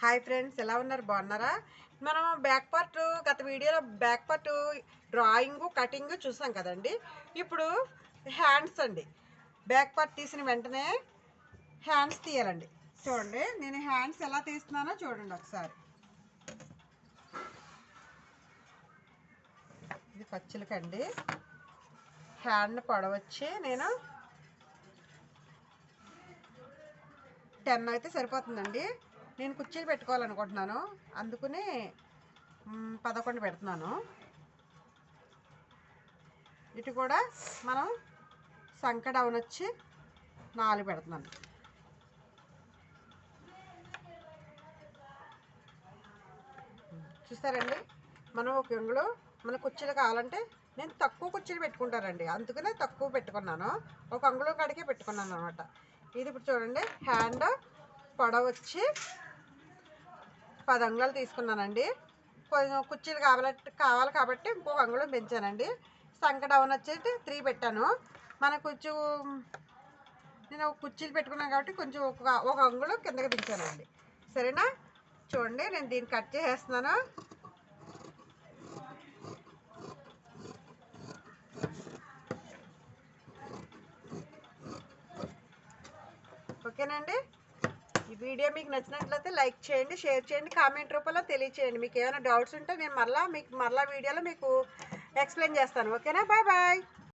Hi friends, ఎలా ఉన్నారు? బాగున్నారా? మనం బ్యాక్ పార్ట్ గత వీడియోలో బ్యాక్ పార్ట్ డ్రాయింగ్ కటింగ్ చూసాం కదండి. ఇప్పుడు హ్యాండ్స్ అండి. బ్యాక్ పార్ట్ తీసిన వెంటనే హ్యాండ్స్ తీయాలండి. చూడండి, నేను హ్యాండ్స్ ఎలా తీస్తున్నానో చూడండి ఒకసారి. ఇది ఖర్చులకండి. హ్యాండ్ పొడవచ్చి నేను 10 అయితే సరిపోతుందండి. నేను కుర్చీలు పెట్టుకోవాలనుకుంటున్నాను, అందుకని 11 పెడుతున్నాను. ఇటు కూడా మనం సంక డౌన్ వచ్చి 4 పెడుతున్నాను. చూస్తారండి, మనం ఒక అంగుళం మన కుర్చీలు కావాలంటే నేను తక్కువ కుర్చీలు పెట్టుకుంటానండి, అందుకనే తక్కువ పెట్టుకున్నాను. ఒక అంగుళం కాడికే పెట్టుకున్నాను అనమాట. ఇది ఇప్పుడు చూడండి, హ్యాండ్ పొడవ వచ్చి 10 అంగుళాలు తీసుకున్నానండి. కొంచెం కుర్చీలు కావాలి కాబట్టి ఇంకొక అంగుళం పెంచానండి. సంక డౌన్ వచ్చేసి 3 పెట్టాను. మనకు కొంచెం నేను కుర్చీలు పెట్టుకున్నాను కాబట్టి కొంచెం ఒక అంగుళం కిందకి దించానండి. సరేనా? చూడండి, నేను దీన్ని కట్ చేసేస్తున్నాను. ఓకేనండి. ఈ వీడియో మీకు నచ్చినట్లయితే లైక్ చేయండి, షేర్ చేయండి, కామెంట్ రూపంలో తెలియచేయండి. మీకు ఏమైనా డౌట్స్ ఉంటే నేను మరలా వీడియోలో మీకు ఎక్స్ప్లెయిన్ చేస్తాను. ఓకేనా? Bye bye.